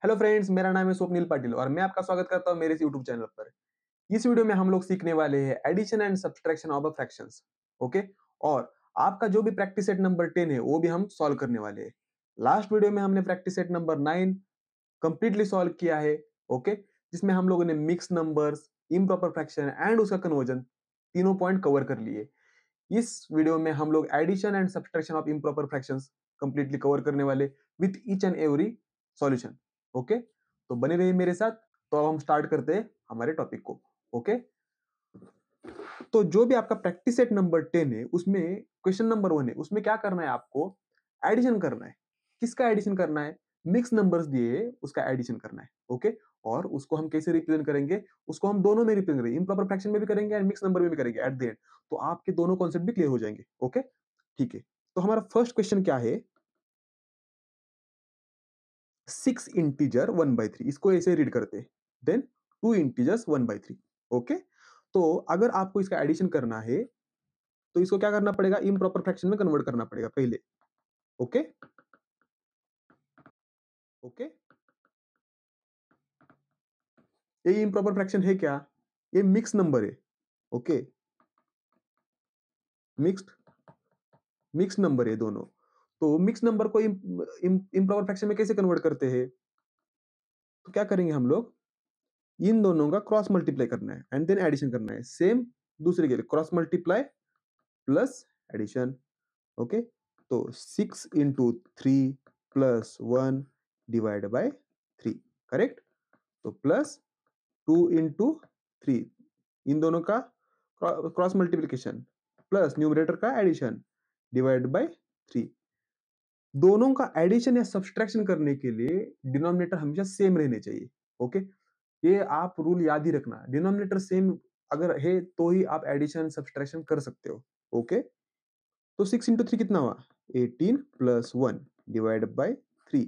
Hello friends, मेरा नाम है स्वप्निल पाटिल और मैं आपका स्वागत करता हूं मेरे इस यूट्यूब चैनल पर। इस वीडियो में हम लोग सीखने वाले हैं addition and subtraction of fractions. Okay. और आपका जो भी प्रैक्टिस सेट नंबर 10 है वो भी हम सॉल्व करने वाले हैं। लास्ट वीडियो में हमने practice set number 9 completely solve किया है। ओके। जिसमें हम लोगों ने mix numbers, improper fraction and उसका कन्वर्जन तीनों पॉइंट कवर कर लिए। इस वीडियो में हम लोग addition and subtraction of improper fractions completely cover करने वाले with each and every solution. Okay. तो बने रहिए मेरे साथ। तो अब हम स्टार्ट करते हैं हमारे टॉपिक को। ओके। तो जो भी आपका प्रैक्टिस सेट नंबर 10 है उसमें क्वेश्चन नंबर 1 है, उसमें क्या करना है आपको? एडिशन करना है। किसका एडिशन करना है? मिक्स नंबर्स दिए उसका एडिशन करना है। ओके। और उसको हम कैसे रिप्रेजेंट करेंगे? उसको हम दोनों में रिप्रेजेंट करेंगे, इम्प्रॉपर फ्रैक्शन में भी करेंगे एंड मिक्स नंबर में भी करेंगे एट द एंड। तो आपके दोनों कॉन्सेप्ट भी क्लियर हो जाएंगे। ओके। ठीक है। तो हमारा फर्स्ट क्वेश्चन क्या है? 6 इंटीजर 1/3, इसको ऐसे रीड करते। Then 2 integers 1/3। ओके। तो अगर आपको इसका एडिशन करना है तो इसको क्या करना पड़ेगा? इम्प्रॉपर फ्रैक्शन में कन्वर्ट करना पड़ेगा पहले। ओके। ओके। ये इम्प्रॉपर फ्रैक्शन है क्या? ये मिक्स नंबर है। ओके। मिक्स्ड मिक्स नंबर है दोनों। तो मिक्स नंबर को इम्प्रॉपर फ्रैक्शन में कैसे कन्वर्ट करते हैं? तो क्या करेंगे हम लोग? इन दोनों का क्रॉस मल्टीप्लाई करना है एंड देन एडिशन करना है। सेम दूसरे के लिए cross multiply plus addition. Okay. तो 6 into 3 plus 1 divide by 3। Correct. तो प्लस 2 इंटू 3, इन दोनों का क्रॉस मल्टीप्लीकेशन प्लस न्यूमरेटर का एडिशन डिवाइड बाय 3। दोनों का एडिशन या सब्सट्रैक्शन करने के लिए डिनोमिनेटर हमेशा सेम रहने चाहिए। ओके। ये आप रूल याद ही रखना, डिनोमिनेटर सेम अगर है तो ही आप एडिशन सब्सट्रैक्शन कर सकते हो। ओके। तो 6 इंटू 3 कितना हुआ? 18 plus 1 divide by 3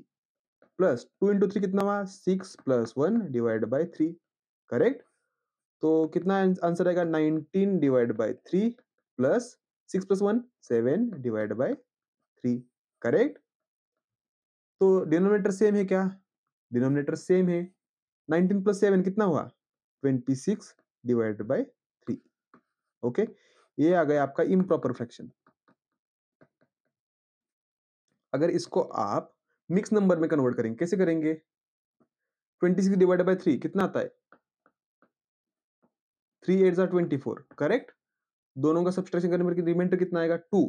plus 2 into 3 कितना हुआ? 6 प्लस 1 डिवाइड बाय 3। करेक्ट। तो कितना आंसर आएगा? 19 divide by 3 plus 6 plus 1 7 divide by 3। Correct. तो डिनोमिनेटर सेम है क्या? डिनोमिनेटर सेम है। 19 प्लस 7 कितना हुआ? 26 डिवाइड बाय 3। ओके। ये आ गया आपका इम्प्रॉपर फ्रैक्शन। अगर इसको आप मिक्स नंबर में कन्वर्ट करेंगे, कैसे करेंगे? 26 डिवाइड बाय 3 कितना आता है? 3 8 जा 24। करेक्ट। दोनों का सब्सट्रैक्शन करने पर रिमाइंडर कितना आएगा? 2।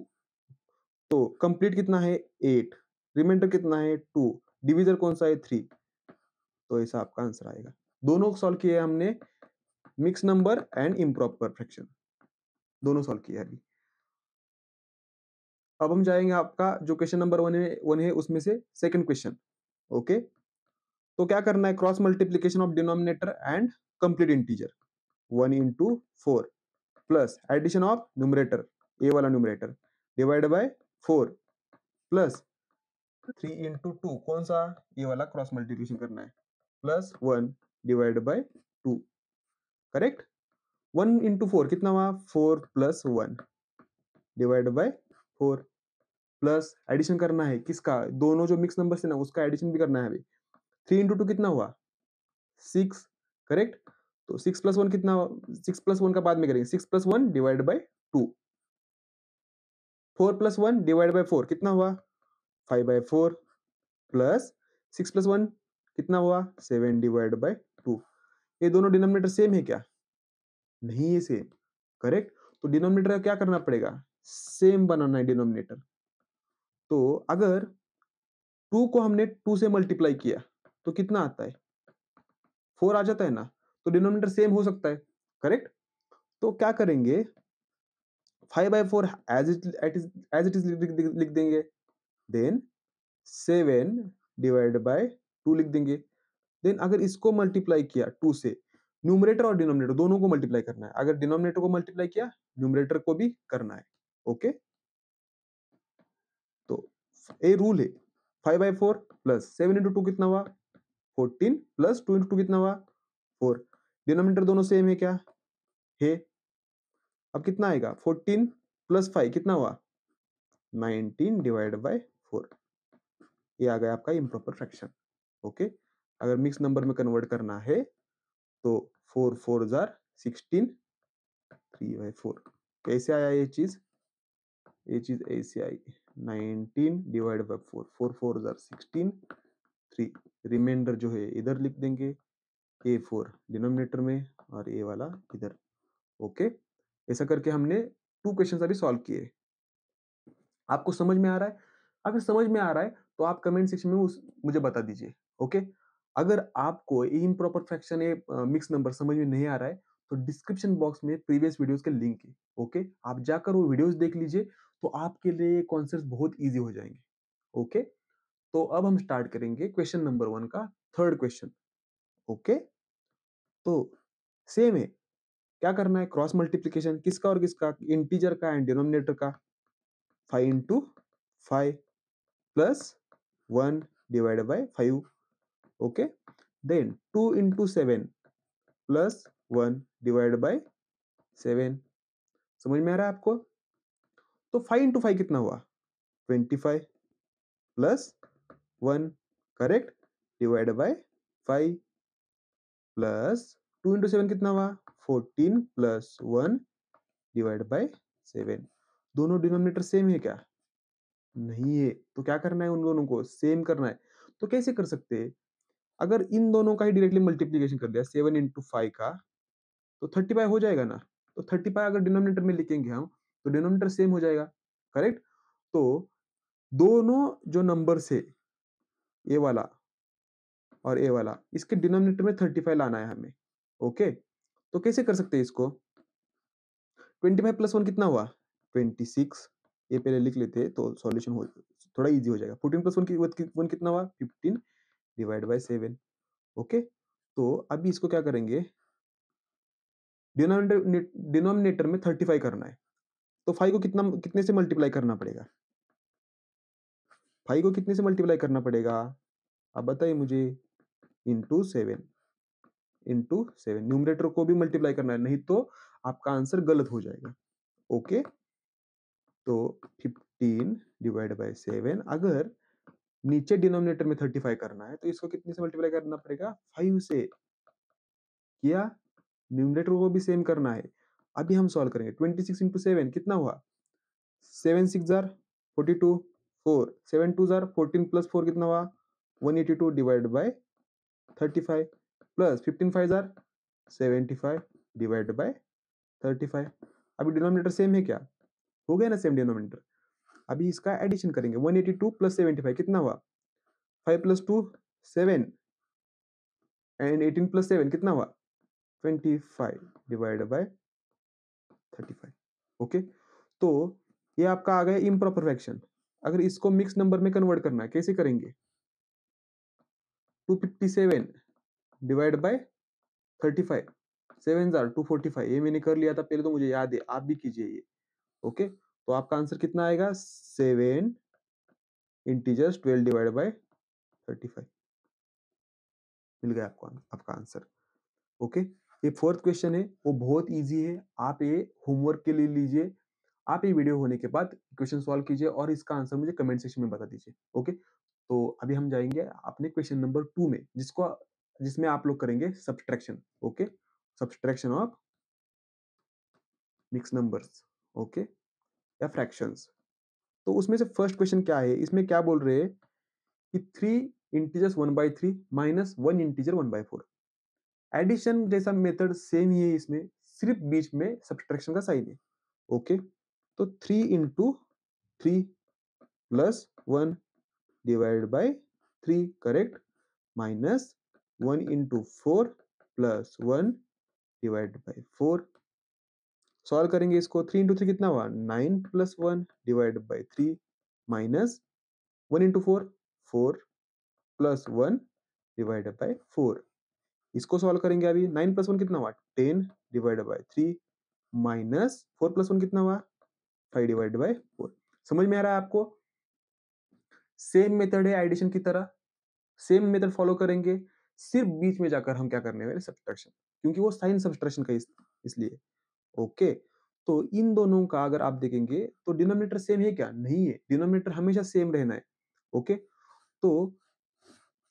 तो कंप्लीट कितना है? 8। रिमाइंडर कितना है? 2। डिविजर कौन सा है? 3। तो ऐसा आपका आंसर आएगा। दोनों सॉल्व किए हमने, mix number and improper fraction दोनों सॉल्व किए अभी। अब हम जाएंगे आपका जो क्वेश्चन नंबर 1 है उसमें से सेकंड क्वेश्चन। ओके। तो क्या करना है? Cross multiplication of denominator and complete integer. 1 into 4 plus addition of numerator, A वाला numerator divide by 4 plus 3 into 2, कौन सा? ये वाला क्रॉस मल्टीप्लीकेशन करना है, plus 1 divide by 2। Correct. 1 into 4 कितना हुआ? 4 plus 1 divide by 4 plus addition करना है किसका? दोनों जो मिक्स नंबर है ना उसका एडिशन भी करना है अभी। 3 इंटू 2 कितना हुआ? 6। करेक्ट। तो 6 प्लस 1 कितना? 6 प्लस 1 का बाद में करेंगे। 6 plus 1 divide by 2। 4 plus 1 divide by 4 कितना हुआ? 5 बाय 4 प्लस 6 प्लस 1 कितना हुआ? 7 डिवाइड बाय 2। ये दोनों डिनोमिनेटर सेम है क्या? नहीं है सेम। करेक्ट। तो डिनोमिनेटर का क्या करना पड़ेगा? सेम बनाना है डिनोमिनेटर। तो अगर 2 को हमने 2 से मल्टीप्लाई किया तो कितना आता है? 4 आ जाता है ना। तो डिनोमिनेटर सेम हो सकता है। करेक्ट। तो क्या करेंगे? 5 बाय 4 एज इट इज लिख देंगे। देन 7 डिवाइड बाय 2 लिख देंगे। देन अगर इसको मल्टीप्लाई किया 2 से, न्यूमरेटर और डिनोमिनेटर दोनों को मल्टीप्लाई करना है। अगर डिनोमिनेटर को मल्टीप्लाई किया न्यूमरेटर को भी करना है। ओके। तो ये रूल है। 5 बाय 4 प्लस 7 इंटू 2 कितना हुआ? 14 प्लस 2 इंटू 2 कितना हुआ? 4। डिनोमिनेटर दोनों सेम है क्या? है। अब कितना आएगा? 14 प्लस 5 कितना हुआ? 19 डिवाइड बाय 4। ये आ गया आपका इम्प्रॉपर फ्रैक्शन। ओके। अगर मिक्स नंबर में कन्वर्ट करना है तो 4 4 जार 16, 3/4। कैसे आया ये चीज ऐसे आई, 19 डिवाइड बाय 4, 4 4 जार 16, 3। रिमाइंडर जो है इधर लिख देंगे, A4 डिनोमिनेटर में और ए वाला इधर। ओके, ऐसा करके हमने 2 क्वेश्चन अभी सॉल्व किए। आपको समझ में आ रहा है? अगर समझ में आ रहा है तो आप कमेंट सेक्शन में मुझे बता दीजिए। ओके, अगर आपको इम्प्रॉपर फ्रैक्शन मिक्स नंबर समझ में नहीं आ रहा है तो डिस्क्रिप्शन बॉक्स में प्रीवियस वीडियोस के लिंक है। ओके, आप जाकर वो वीडियोस देख लीजिए तो आपके लिए कॉन्सेप्ट बहुत इजी हो जाएंगे। ओके, तो अब हम स्टार्ट करेंगे क्वेश्चन नंबर 1 का थर्ड क्वेश्चन। ओके, तो सेम है, क्या करना है, क्रॉस मल्टीप्लीकेशन किसका और किसका, इंटीजर का एंड डिनोमिनेटर का। 5 into 5 plus 1 divided by 5. Okay, then 2 into 7 plus 1 divided by 7. समझ में आ रहा है आपको? तो 5 into 5 कितना हुआ, 25 plus 1 correct divide by 5 plus 2 into 7 कितना हुआ, 14 plus 1 डिवाइड बाय 7। दोनों डिनोमिनेटर सेम है क्या, नहीं है, तो क्या करना है, उन दोनों को सेम करना है। तो कैसे कर सकते हैं, अगर इन दोनों का ही डायरेक्टली मल्टीप्लीकेशन कर दिया 7 into 5 का तो 35 हो जाएगा ना। तो 35 अगर डिनोमिनेटर में लिखेंगे हम तो डिनोमिनेटर सेम हो जाएगा, करेक्ट। तो दोनों जो नंबर है ये वाला और ये वाला, इसके डिनोमिनेटर में 35 लाना है हमें। ओके, तो कैसे कर सकते हैं इसको, 25 प्लस 1 कितना हुआ, 26। ये पहले लिख लेते हैं तो सॉल्यूशन हो थोड़ा इजी हो जाएगा। 14 प्लस 1 कितना हुआ, 15 डिवाइड बाय 7। ओके, तो अभी इसको क्या करेंगे, डिनोमिनेटर में 35 करना है। तो 5 को कितने से मल्टीप्लाई करना पड़ेगा, 5 को कितने से मल्टीप्लाई करना पड़ेगा, आप बताइए मुझे, इंटू 7 न्यूमरेटर को भी मल्टीप्लाई करना है, नहीं तो आपका आंसर गलत हो जाएगा। ओके, तो 15 डिवाइड बाय 7, अगर नीचे डिनोमिनेटर में 35 करना है तो इसको कितने से मल्टीप्लाई करना पड़ेगा, 5 से। किया, न्यूमरेटर को भी सेम करना है। अभी हम सॉल्व करेंगे, 26 इंटू 7 कितना हुआ, 7 6 जार 42, 4 7 2 जार 14 प्लस 4 कितना हुआ, 182 divide by 35 plus 15 5 jar 75 divide by 35। अभी डिनोमिनेटर सेम है क्या, हो गया ना सेम डिनोमिनेटर। अभी इसका एडिशन करेंगे, 182 प्लस 75 कितना हुआ, 5 प्लस 2 7 एंड 18 प्लस 7 कितना हुआ, 25 डिवाइड बाय 35। ओके, तो ये आपका आ गया इम्प्रॉपर फ्रैक्शन। अगर इसको मिक्स नंबर में कन्वर्ट करना है कैसे करेंगे, 257 डिवाइड बाय 35, 7 जार 245। ये मैंने कर लिया था पहले तो मुझे याद है, आप भी कीजिए ये। ओके, तो आपका आंसर कितना आएगा, 7 इंटीजर्स 12 डिवाइड बाय 35। मिल गया आपको आपका आंसर। ओके, ये फोर्थ क्वेश्चन है, वो बहुत इजी है, आप ये होमवर्क के लिए लीजिए। आप ये वीडियो होने के बाद क्वेश्चन सॉल्व कीजिए और इसका आंसर मुझे कमेंट सेक्शन में बता दीजिए। ओके, तो अभी हम जाएंगे अपने क्वेश्चन नंबर 2 में, जिसमें आप लोग करेंगे subtraction. Okay, subtraction of mix numbers, okay, या फ्रैक्शंस। तो उसमें से फर्स्ट क्वेश्चन क्या है, इसमें क्या बोल रहे हैं कि 3 इंटीजर्स 1/3 माइनस 1 इंटीजर 1/4। एडिशन जैसा मेथड सेम ही है, इसमें सिर्फ बीच में सब्सट्रैक्शन का साइन है। ओके, तो 3 into 3 plus 1 divide by 3 correct, minus 1 into 4 plus 1 divide by 4। Solve करेंगे इसको, 3 इंटू 3 कितना हुआ, 9 plus 1 divide by 3 minus 1 into 4 4 plus 1 divide by 4। इसको सॉल्व करेंगे, अभी 9 प्लस 1 कितना हुआ, 10 डिवाइड बाय 3 माइनस 4 प्लस 1 कितना हुआ, 5 डिवाइड बाय 4। समझ में आ रहा है आपको, सेम मेथड है एडिशन की तरह, सेम मेथड फॉलो करेंगे, सिर्फ बीच में जाकर हम क्या करने वाले, सब्सट्रैक्शन, क्योंकि वो साइन सब्सट्रैक्शन का इसलिए। ओके, तो इन दोनों का अगर आप देखेंगे तो डिनोमिनेटर सेम है क्या, नहीं है, डिनोमिनेटर हमेशा सेम रहना है। ओके, तो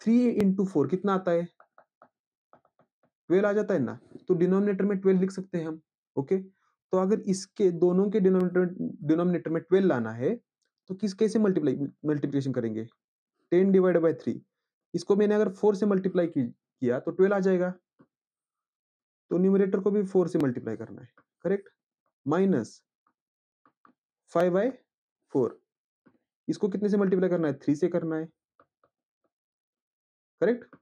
3 इंटू 4 कितना आता है? 12 आ जाता है ना, तो डिनोमिनेटर में 12 लिख सकते हैं हम। ओके, तो अगर इसके दोनों के डिनोमिनेटर में 12 लाना है, तो कैसे मल्टीप्लिकेशन करेंगे? 10 डिवाइड बाय 3। इसको मैंने अगर 4 से मल्टीप्लाई किया तो 12 आ जाएगा। तो न्यूमरेटर को भी 4 से मल्टीप्लाई करना है, करेक्ट? Minus 5 bye 4। इसको कितने से मल्टीप्लाई करना है? 3 से करना है, करेक्ट?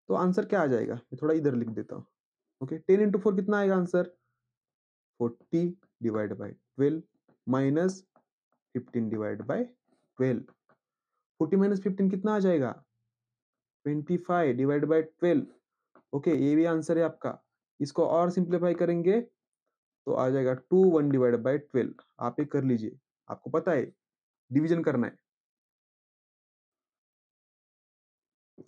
तो आंसर क्या आ जाएगा? मैं थोड़ा इधर लिख देता हूँ। ओके, 10 इंटू 4 कितना आएगा answer? 40 divide by 12 minus 15 divide by 12। 40 minus 15 कितना आ जाएगा? 25 डिवाइड बाय 12। ओके, ये भी आंसर है आपका। इसको और सिंप्लीफाई करेंगे तो आ जाएगा 2 1 डिवाइड बाय 12। आप ये कर लीजिए, आपको पता है डिवीजन करना है।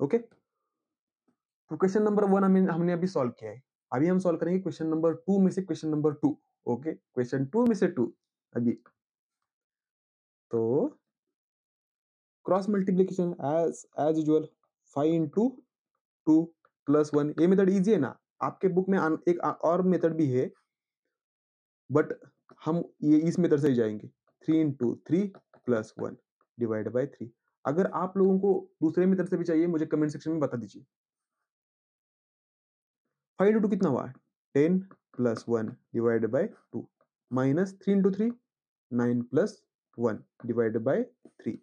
ओके, तो क्वेश्चन नंबर 1 हमने अभी सॉल्व किया है। अभी हम सॉल्व करेंगे क्वेश्चन नंबर 2 में से क्वेश्चन नंबर 2। ओके, क्वेश्चन 2 में से 2 अभी। तो cross multiplication as usual 5 into 2 plus 1। ये मेथड इजी है ना? आपके बुक में एक और मेथड भी है, बट हम ये इस मेथड से ही जाएंगे। 3 इंटू 3 प्लस 1 डिवाइड बाय 3। अगर आप लोगों को दूसरे मेथड से भी चाहिए, मुझे कमेंट सेक्शन में बता दीजिए। 5 इंटू 2 कितना हुआ? 10 plus 1 divide by 2 minus 3 into 3 9 plus 1 divide by 3।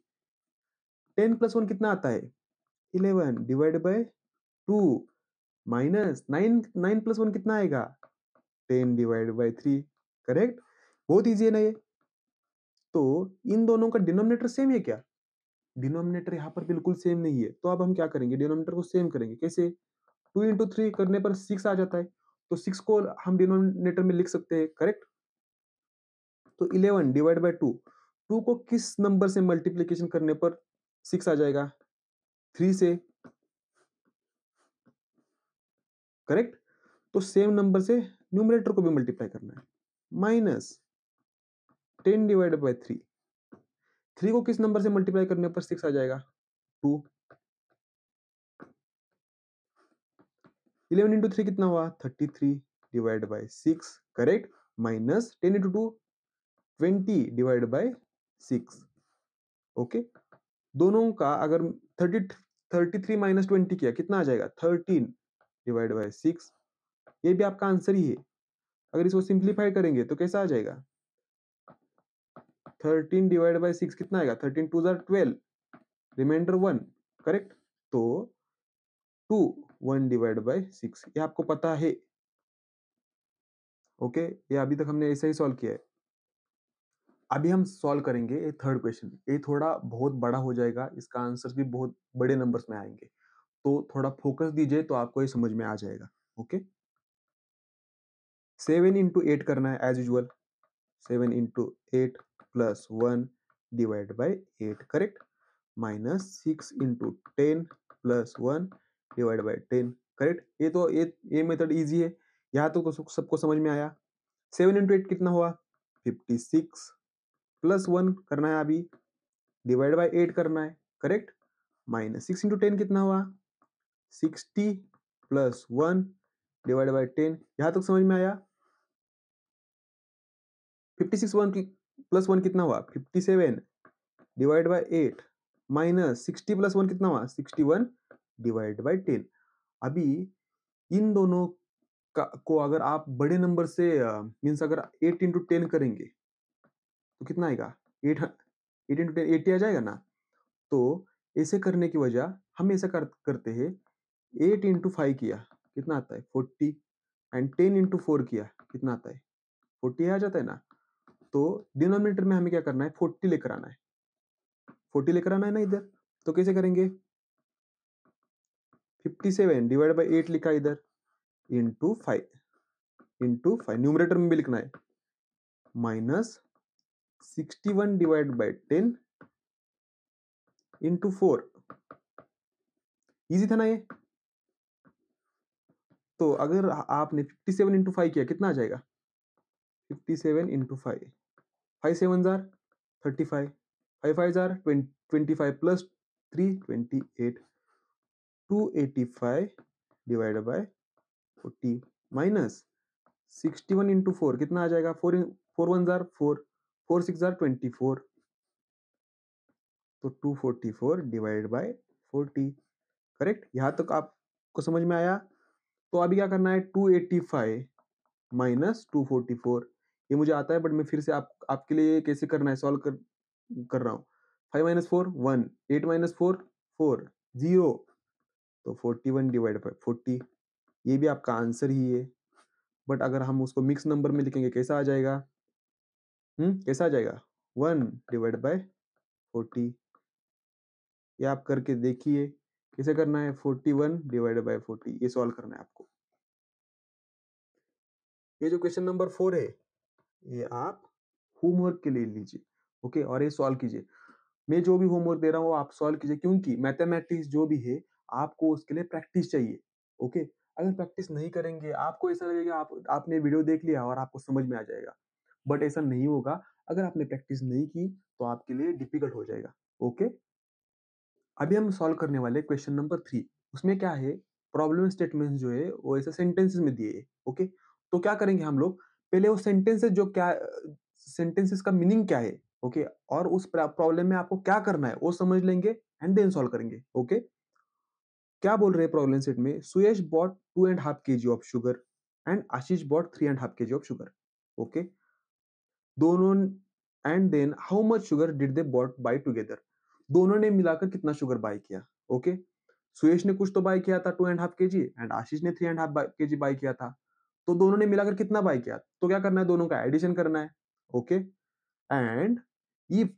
10 plus 1 कितना आता है? 11 डिवाइड बाय 2 माइनस 9 प्लस 1 कितना आएगा? 10 डिवाइड बाय 3। करेक्ट? बहुत इजी है ना ये? तो इन दोनों का डिनोमिनेटर सेम है क्या? डिनोमिनेटर यहाँ पर बिल्कुल सेम नहीं है, तो अब हम क्या करेंगे? डिनोमिनेटर को सेम करेंगे। कैसे? 2 इंटू 3 करने पर 6 आ जाता है, तो 6 को हम डिनोमिनेटर में लिख सकते हैं, करेक्ट? तो 11 डिवाइड बाय 2। 2 को किस नंबर से मल्टीप्लीकेशन करने पर 6 आ जाएगा? 3 से, करेक्ट? तो सेम नंबर से न्यूमरेटर को भी मल्टीप्लाई करना है। Minus 10 divide by 3। 3 को किस नंबर से मल्टीप्लाई करने पर 6 आ जाएगा? 2। 11 इंटू 3 कितना हुआ? 33 divide by 6, correct? Minus 10 into 2 20 divide by 6। Okay, दोनों का अगर 33 माइनस 20 किया कितना आ जाएगा? 13 डिवाइड बाय 6। ये भी आपका आंसर ही है। अगर इसको सिंप्लीफाई करेंगे तो कैसा आ जाएगा? 13 डिवाइड बाय 6 कितना आएगा? 13 2 जार 12, रिमाइंडर 1, करेक्ट? तो 2 1 डिवाइड बाय 6 ये आपको पता है। ओके, ये अभी तक हमने ऐसे ही सॉल्व किया है। अभी हम सॉल्व करेंगे ये थर्ड क्वेश्चन। ये थोड़ा बहुत बड़ा हो जाएगा, इसका आंसर्स भी बहुत बड़े नंबर्स में आएंगे, तो थोड़ा फोकस दीजिए तो आपको ये समझ में आ जाएगा। ओके, 7 इंटू 8 करना है as usual. 7 into 8 plus 1 divide by 8, correct? Minus 6 into 10 plus 1 divide by 10, correct? ये मेथड इजी है, यहाँ तो सबको समझ में आया। 7 इंटू 8 कितना हुआ? 56 प्लस 1 करना है अभी, डिवाइड बाय 8 करना है, करेक्ट? माइनस 6 इंटू 10 कितना हुआ? 60 प्लस 1 डिवाइड बाय 10। यहाँ तक समझ में आया? 56 1 प्लस 1 कितना हुआ? 57 डिवाइड बाय 8 माइनस 60 प्लस 1 कितना हुआ? 61 डिवाइड बाय 10। अभी इन दोनों को अगर आप बड़े नंबर से मीन्स अगर 8 इंटू 10 करेंगे तो कितना आएगा? 8 इंटू 10 80 आ जाएगा ना? तो ऐसे करने की वजह हम ऐसा करते हैं, 8 इंटू 5 किया कितना आता है? 40 एंड 10 इंटू 4 किया कितना आता है? 40 आ जाता है ना? तो डिनोमिनेटर में हमें क्या करना है? 40 लेकर आना है। 40 लेकर आना है ना इधर, तो कैसे करेंगे? 57 डिवाइड बाय 8 लिखा इधर, इंटू 5 न्यूमरेटर में भी लिखना है, minus 61 divide by 10 into 4। Easy था ना ये? तो अगर आपने 57 इंटू 5 किया कितना आ जाएगा? 57 into 5, 5 7 jar 35, 5 5 jar 25 plus 3 28, 285 divide by 40 minus 61 into 4 कितना आ जाएगा? 4 1 जार 4, 4 6 जार 24, तो 244 डिवाइड बाय 40। करेक्ट? यहां तक आपको समझ में आया? तो अभी क्या करना है? 285 माइनस 244, ये मुझे आता है, बट मैं फिर से आपके लिए कैसे करना है सॉल्व कर रहा हूं। 5 माइनस 4 1, 8 माइनस 4 4, 0, तो 41 डिवाइड बाय 40, ये भी आपका आंसर ही है। बट अगर हम उसको मिक्स नंबर में लिखेंगे कैसा आ जाएगा? कैसा आ जाएगा? 1 डिवाइड बाय 40। ये आप करके देखिए कैसे करना है। 41 डिवाइड बाय 40 ये सॉल्व करना है आपको। ये जो क्वेश्चन नंबर 4 है ये आप होमवर्क के लिए लीजिए, ओके, और ये सॉल्व कीजिए। मैं जो भी होमवर्क दे रहा हूँ आप सॉल्व कीजिए, क्योंकि मैथमेटिक्स जो भी है आपको उसके लिए प्रैक्टिस चाहिए, ओके। अगर प्रैक्टिस नहीं करेंगे आपको ऐसा लगेगा आपने वीडियो देख लिया और आपको समझ में आ जाएगा, बट ऐसा नहीं होगा। अगर आपने प्रैक्टिस नहीं की तो आपके लिए डिफिकल्ट हो जाएगा, ओके। अभी हम सॉल्व करने वाले क्वेश्चन नंबर 3। उसमें क्या है, प्रॉब्लम स्टेटमेंट जो है वो ऐसे सेंटेंसेस में दिए है, ओके। तो क्या करेंगे हम लोग, पहले वो सेंटेंसेस जो क्या सेंटेंसेस का मीनिंग क्या है, ओके, और उस प्रॉब्लम में आपको क्या करना है वो समझ लेंगे एंड देन सॉल्व करेंगे, ओके। क्या बोल रहे हैं प्रॉब्लम सेट में? Suyash bought 2.5 kg of sugar and Ashish bought 3.5 kg of sugar, okay. दोनों and then how much sugar did they bought by together, दोनों ने मिलाकर कितना शुगर बाय किया, ओके। सुयश ने कुछ तो बाय किया था 2.5 kg एंड आशीष ने 3.5 kg बाय किया था, तो दोनों ने मिलाकर कितना बाय किया? तो क्या करना है, दोनों का एडिशन करना है, ओके। एंड इफ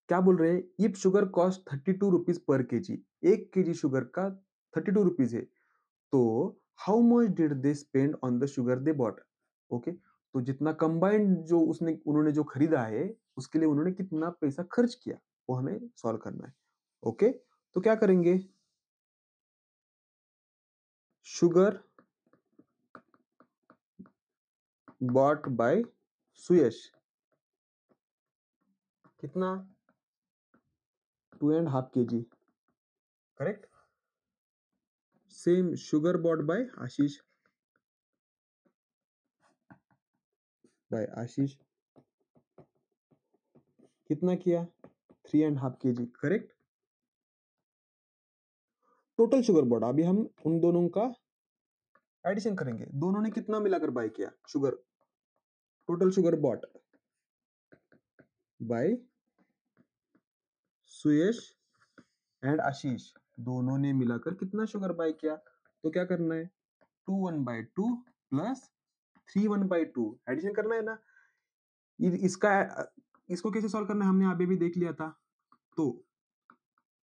क्या बोल रहे हैं, if sugar cost 32 rupees per KG, 1 kg sugar का 32 रुपीज है, तो how much did they spend on the sugar they bought, okay. तो जितना कंबाइंड जो उन्होंने जो खरीदा है उसके लिए उन्होंने कितना पैसा खर्च किया वो हमें सॉल्व करना है, ओके। तो क्या करेंगे, शुगर बॉट बाय सुयश कितना? 2.5 kg, correct. Same sugar bought by Ashish कितना किया? 3.5 kg, correct. Total sugar bought, अभी हम उन दोनों का एडिशन करेंगे, दोनों ने कितना मिलाकर बाय किया sugar, total sugar bought by Suyash and Ashish, दोनों ने मिलाकर कितना शुगर बाय किया? तो क्या करना है, 2 1/2 प्लस 3 1/2 एडिशन करना है ना। इसका इसको कैसे सॉल्व करना है हमने अभी भी देख लिया था। तो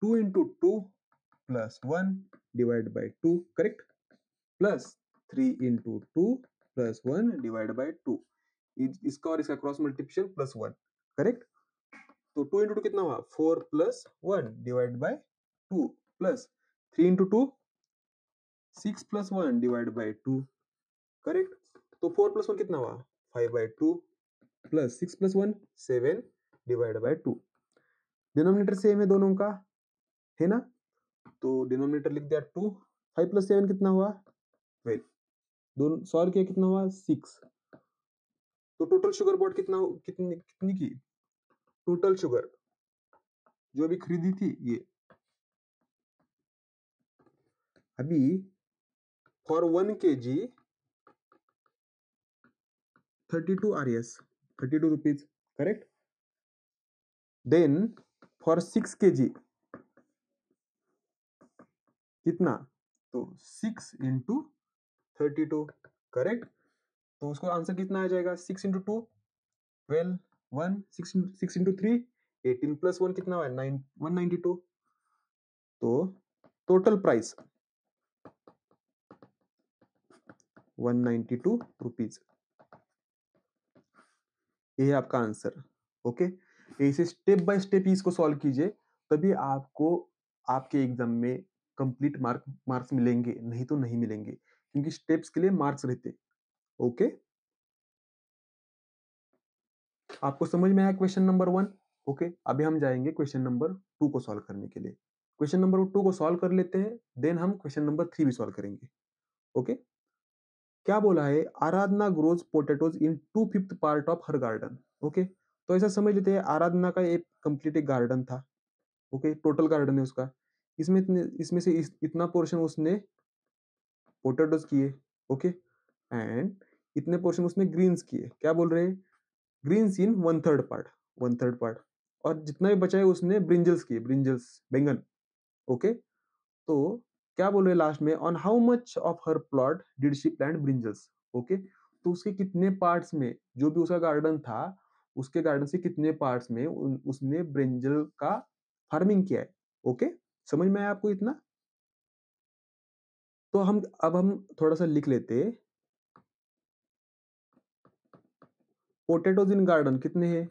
2 into 2 plus 1 divide by 2, correct, plus 3 into 2 plus 1 divide by 2, इसका और इसका क्रॉस मल्टीप्लिकेशन प्लस 1, करेक्ट। तो 2 इंटू 2 कितना हुआ? 4 plus 1 divide by 2 plus 3 into 2 6 plus 1 divide by 2, correct. तो 4 प्लस 1 कितना हुआ? 5/2 plus 6 plus 1 7 divide by 2। Denominator same है दोनों का, है ना, तो डिनोमिनेटर लिख दिया 2, 5 प्लस 7 कितना हुआ? 12, दोनों सॉल्व किया कितना हुआ? 6। तो टोटल शुगर बॉट कितनी की? टोटल शुगर जो अभी खरीदी थी ये, अभी for 1 kg 32 RS, 32 rupees, correct. Then for 6 kg कितना? तो 6 इंटू 32, करेक्ट। तो उसको आंसर कितना आ जाएगा? 6 इंटू 2 12, 1 6 इंटू 3 18 प्लस 1 कितना हुआ? 9 192। तो टोटल प्राइस 192 रुपीज, ये है आपका आंसर, ओके। ऐसे स्टेप बाय स्टेप इसको सॉल्व कीजिए, तभी आपको आपके एग्जाम में कंप्लीट मार्क्स मिलेंगे, नहीं तो नहीं मिलेंगे, क्योंकि स्टेप्स के लिए मार्क्स रहते, ओके। आपको समझ में आया क्वेश्चन नंबर 1, ओके। अभी हम जाएंगे क्वेश्चन नंबर 2 को सॉल्व करने के लिए। क्वेश्चन नंबर 2 को सॉल्व कर लेते हैं, देन हम क्वेश्चन नंबर 3 भी सॉल्व करेंगे। ओके, क्या बोला है, Aradhana grows potatoes in 2/5 part of her garden. Okay, तो ऐसा समझ लेते हैं आराधना का एक कंप्लीट एक गार्डन था। ओके, टोटल गार्डन है उसका, इसमें से इतना पोर्शन उसने पोटैटोज किए। ओके, एंड इतने पोर्शन उसने ग्रीन्स किए। क्या बोल रहे हैं, ग्रीन्स इन 1/3 पार्ट, 1/3 पार्ट, और जितना भी बचा है उसने ब्रिंजल्स किए, ब्रिंजल्स बैंगन। ओके, तो क्या बोल रहे हैं लास्ट में, on how much of her plot did she plant brinjals. Okay, तो उसके कितने पार्ट्स में, जो भी उसका गार्डन था, उसके गार्डन से कितने पार्ट्स में उसने ब्रिंजल का फार्मिंग किया है। ओके, समझ में आया आपको इतना। तो हम थोड़ा सा लिख लेते, पोटैटोज इन गार्डन कितने हैं,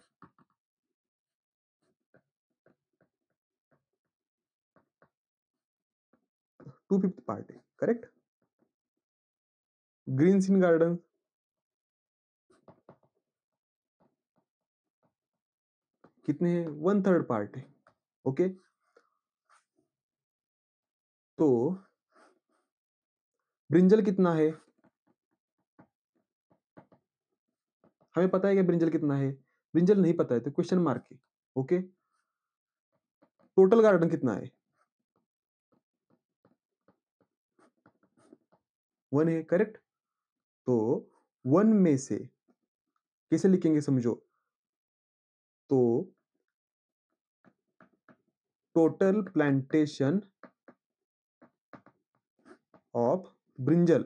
2/5 पार्ट है, करेक्ट। ग्रीन्स इन गार्डन कितने हैं, 1/3 पार्ट है। ओके, तो ब्रिंजल कितना है, हमें पता है क्या ब्रिंजल कितना है, ब्रिंजल नहीं पता है तो क्वेश्चन मार्क है। ओके, टोटल गार्डन कितना है, 1 है, करेक्ट। तो 1 में से कैसे लिखेंगे समझो, तो total plantation of brinjal,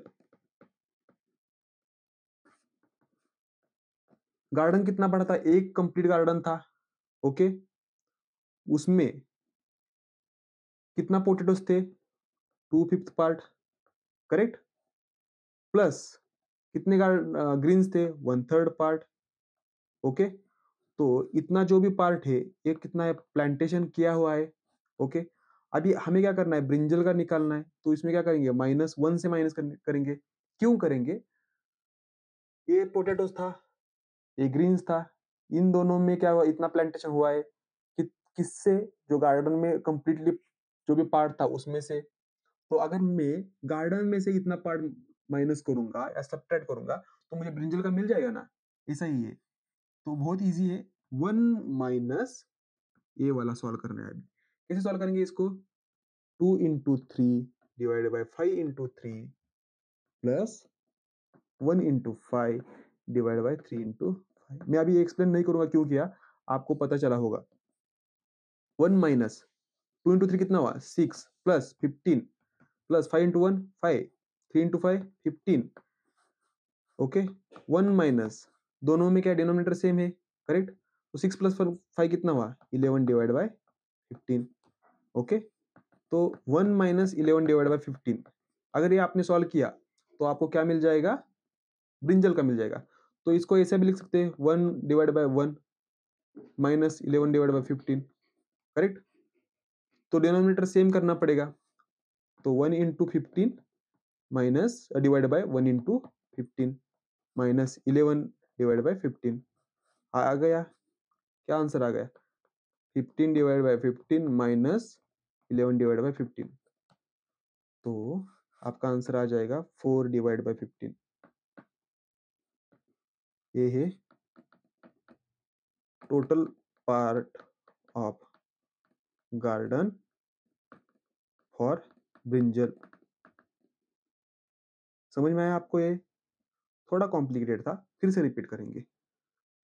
garden कितना बड़ा था, एक कंप्लीट गार्डन था। ओके, उसमें कितना पोटेटोस थे, 2/5 पार्ट, करेक्ट, प्लस कितने ग्रीन्स थे, 1/3 पार्ट। ओके, तो इतना जो भी पार्ट है ये कितना है, प्लांटेशन किया हुआ है। ओके, अभी हमें क्या करना है, ब्रिंजल का निकालना है, तो इसमें क्या करेंगे, -1 से माइनस करेंगे। क्यों करेंगे, ये पोटैटोस था, ये ग्रीन्स था, इन दोनों में क्या हुआ, इतना प्लांटेशन हुआ है कि किससे, जो गार्डन में कंप्लीटली जो भी पार्ट था उसमें से। तो अगर मैं गार्डन में से इतना पार्ट माइनस करूंगा या सब्ट्रैक्ट करूंगा तो मुझे ब्रिंजल का मिल जाएगा ना, ऐसा ही है। तो बहुत इजी है, 1 माइनस ये वाला सॉल्व करना है। अभी कैसे सॉल्व करेंगे इसको, 2 into 3 divided by 5 into 3 plus 1 into 5 divide by 3 into 5। मैं अभी एक्सप्लेन नहीं करूंगा क्यों किया, आपको पता चला होगा। 1 माइनस 2 into 3 कितना हुआ, 6 plus 15 plus 5 into 1 5, 3 into 5 15। Okay, 1 minus, दोनों में क्या डिनोमिनेटर सेम है, करेक्ट। तो 6 प्लस 5 कितना हुआ, 11 डिवाइड बाय 15। ओके, तो 1 माइनस 11 डिवाइड बाय 15, अगर ये आपने सॉल्व किया तो आपको क्या मिल जाएगा, ब्रिंजल का मिल जाएगा। तो इसको ऐसे भी लिख सकते हैं, 1 divide bye 1 minus 11 divide by 15, correct. तो डिनोमिनेटर सेम करना पड़ेगा, तो 1 into 15 minus divide by 1 into 15 minus 11 divide by 15 आ गया, क्या आंसर आ गया, 15 divide by 15 minus 11 divide by 15। तो आपका आंसर आ जाएगा 4 डिवाइड बाय 15। ये है total part of garden for brinjal. समझ में आया आपको, ये थोड़ा कॉम्प्लिकेटेड था, फिर से रिपीट करेंगे।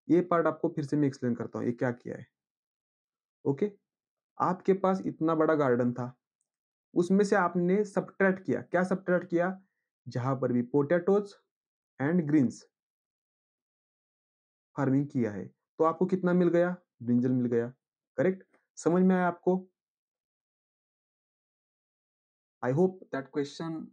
ये पार्ट आपको फिर से मैं एक्सप्लेन करता हूँ ये क्या किया है। ओके, आपके पास इतना बड़ा गार्डन था, उसमें से आपने सब्ट्रैक्ट किया, क्या सब्ट्रैक्ट किया, जहां पर भी पोटैटोज एंड ग्रीन्स फार्मिंग किया है, तो आपको कितना मिल गया, ब्रिंजल मिल गया, करेक्ट। समझ में आया आपको, आई होप दैट क्वेश्चन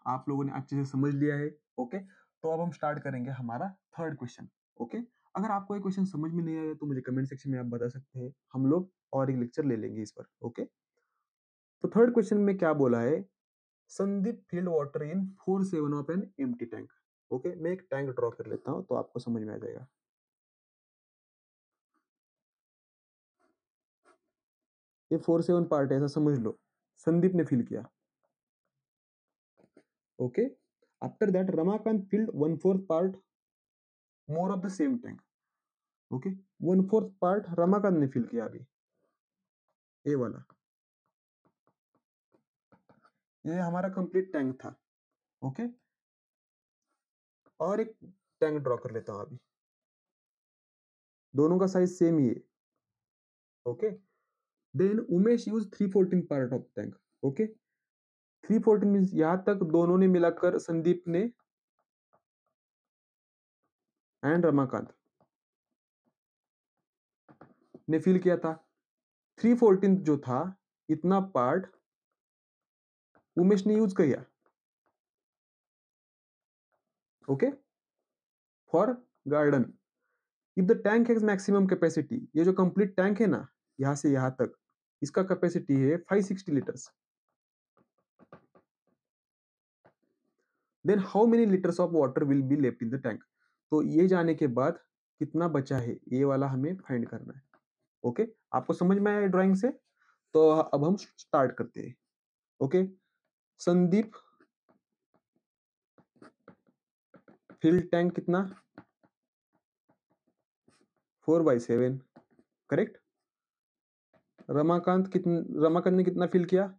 आप लोगों ने अच्छे से समझ लिया है। ओके, तो अब हम स्टार्ट करेंगे हमारा थर्ड क्वेश्चन। ओके, अगर आपको ये क्वेश्चन समझ में नहीं आया तो मुझे कमेंट सेक्शन में आप बता सकते हैं, हम लोग और एक लेक्चर ले लेंगे इस पर। ओके, तो थर्ड क्वेश्चन में क्या बोला है, Sandeep field water in 4/7 of an empty tank. Okay, मैं एक टैंक ड्रॉ कर लेता हूं तो आपको समझ में आ जाएगा। ये 4/7 पार्ट है, ऐसा समझ लो, संदीप ने फिल किया। Okay, after that Ramakant field 1/4 part more of the same tank. Okay, 1/4 part Ramakant ने फिल किया। अभी ये वाला, ये हमारा कंप्लीट टैंक था। ओके, और एक टैंक ड्रॉ कर लेता हूं अभी, दोनों का साइज सेम ही है। Okay, then Umesh use 3/14 part of tank. Okay, 3/14 means यहां तक दोनों ने मिलाकर संदीप ने एंड रमाकांत ने फिल किया था। 3/14 जो था, इतना पार्ट उमेश ने यूज किया। Okay, for garden. If the tank has maximum capacity, ये जो कंप्लीट टैंक है ना, यहां से यहां तक, इसका कैपेसिटी है 560 litres. Then how many litres of water will be left in the tank. तो ये जाने के बाद कितना बचा है, ये वाला हमें फाइंड करना है। ओके, आपको समझ में आया ड्राइंग से? तो अब हम स्टार्ट करते हैं। ओके, संदीप फिल टैंक कितना, 4/7, करेक्ट। रमाकांत ने कितना फिल किया,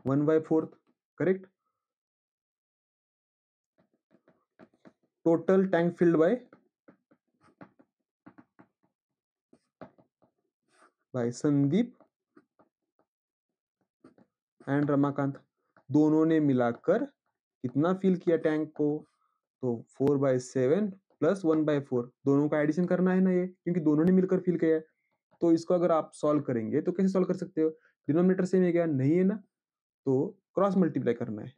1/4, correct. Total tank filled by Sandeep and Ramakant, दोनों ने मिलाकर कितना फिल किया टैंक को, तो 4/7 प्लस 1/4, दोनों का एडिशन करना है ना ये, क्योंकि दोनों ने मिलकर फिल किया है। तो इसको अगर आप सॉल्व करेंगे तो कैसे सॉल्व कर सकते हो, डिनोमिनेटर सेम है क्या, नहीं है ना, तो क्रॉस मल्टीप्लाई करना है।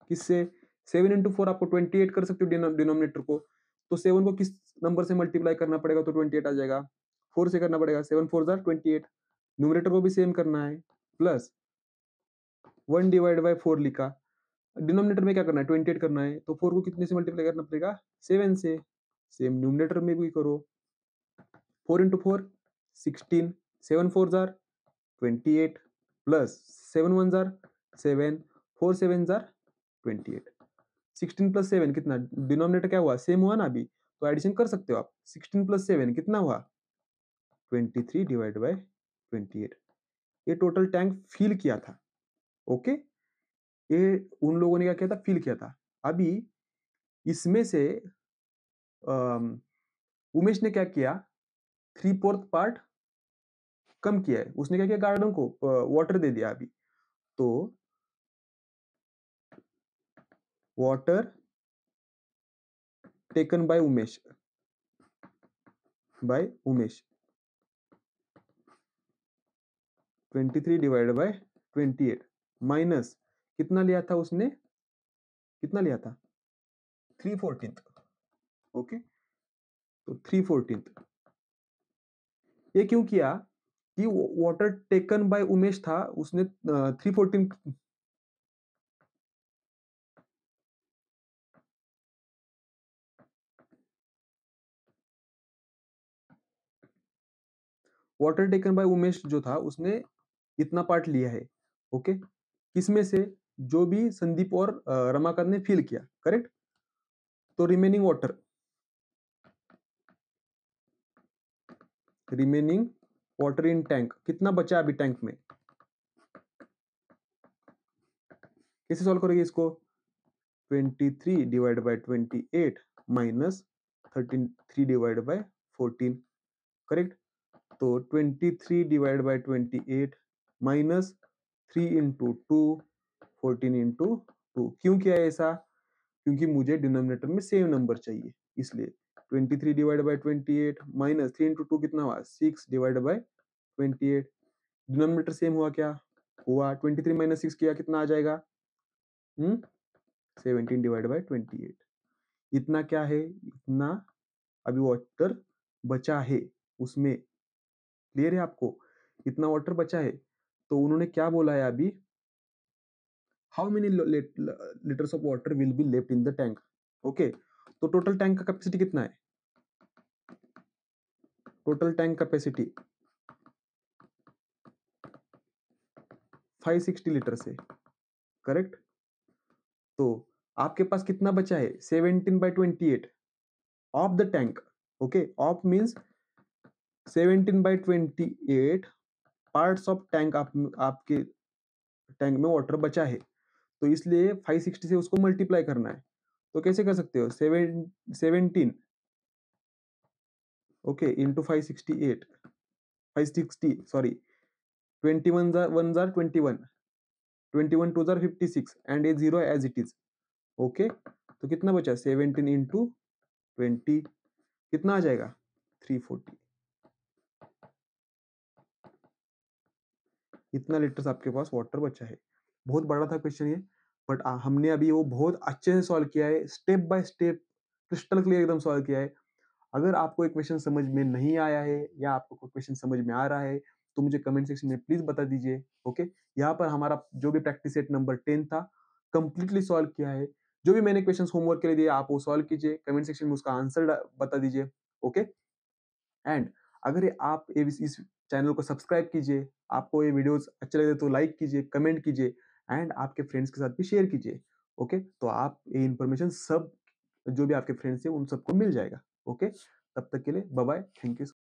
किससे, 7 × 4 आपको 28 कर सकते हो डिनोमिनेटर को, तो 7 को किस नंबर से मल्टीप्लाई करना पड़ेगा, तो 28 आ जाएगा। 4 से करना पड़ेगा, 7 4 जार 28, न्यूमरेटर को भी सेम करना है, प्लस 1/4 लिखा, डिनोमिनेटर में क्या करना है, 28 करना है, तो 4 को कितने से मल्टीप्लाई करना पड़ेगा, 7 से, सेम न्यूमरेटर में भी करो, 4 × 4 16, 7 4 jar 28, plus 7 1 jar 7, 4 7 jar 28, 16 plus 7 कितना, डिनोमिनेटर क्या हुआ, सेम हुआ ना अभी, तो एडिशन कर सकते हो आप। 16 प्लस 7 कितना हुआ, 23/28। ये टोटल टैंक फिल किया था। ओके, ये उन लोगों ने क्या किया था, फिल किया था। अभी इसमें से उमेश ने क्या किया, 3/4 पार्ट कम किया है, उसने क्या किया, गार्डन को वाटर दे दिया। अभी तो water taken by Umesh, 23/28 minus कितना लिया था उसने, कितना लिया था, 3/14। ओके, तो 3/14 ये क्यों किया कि वाटर टेकन बाय उमेश था, उसने 3/14 वाटर टेकन बाय उमेश जो था, उसने इतना पार्ट लिया है। ओके, किसमें से, जो भी संदीप और रमाकांत ने फिल किया, करेक्ट। तो रिमेनिंग वाटर इन टैंक कितना बचा अभी टैंक में, कैसे सॉल्व करोगे इसको, 23/28 माइनस 3/14, करेक्ट। तो 23/28 माइनस 3 × 2, 14 × 2। क्यों किया है ऐसा, क्योंकि मुझे डिनोमिनेटर में सेम नंबर चाहिए, इसलिए 23/28 माइनस 3 × 2 कितना हुआ, 6/28। डिनोमिनेटर सेम हुआ क्या, हुआ। 23 माइनस 6 किया कितना आ जाएगा, 17/28। इतना क्या है, इतना अभी वाटर बचा है उसमें, क्लियर है आपको, इतना वाटर बचा है। तो उन्होंने क्या बोला है अभी, how many litres of water will be left in the tank. Okay, तो टोटल टैंक का कैपेसिटी कितना है? टोटल टैंक कैपेसिटी 560 लीटर से, करेक्ट? तो आपके पास कितना बचा है? 17/28 of the tank. Okay, of means 17/28 parts of tank आपके टैंक में वाटर बचा है। तो इसलिए 560 से उसको मल्टीप्लाई करना है। तो कैसे कर सकते हो? 17 okay into 560 sorry 21 1 21 21 2 56 and a zero as it is. Okay, तो कितना बचा? 17 इंटू 20 कितना आ जाएगा? 340। इतना लीटर्स आपके पास वाटर बचा है। बहुत बड़ा था क्वेश्चन ये, बट हमने अभी वो बहुत अच्छे से सॉल्व किया है, step by step crystal clear एकदम सॉल्व किया है। अगर आपको एक क्वेश्चन समझ में नहीं आया है या आपको कोई क्वेश्चन समझ में आ रहा है तो मुझे कमेंट सेक्शन में प्लीज बता दीजिए। ओके, यहाँ पर हमारा जो भी प्रैक्टिस सेट नंबर 10 था कंप्लीटली सॉल्व किया है। जो भी मैंने क्वेश्चन होमवर्क के लिए दिए आप वो सॉल्व कीजिए, कमेंट सेक्शन में उसका आंसर बता दीजिए। ओके, एंड अगर आप इस चैनल को सब्सक्राइब कीजिए, आपको ये वीडियोस अच्छे लगे तो लाइक कीजिए, कमेंट कीजिए एंड आपके फ्रेंड्स के साथ भी शेयर कीजिए। ओके, तो आप ये इन्फॉर्मेशन सब जो भी आपके फ्रेंड्स हैं उन सबको मिल जाएगा। ओके, तब तक के लिए बाय बाय, थैंक यू।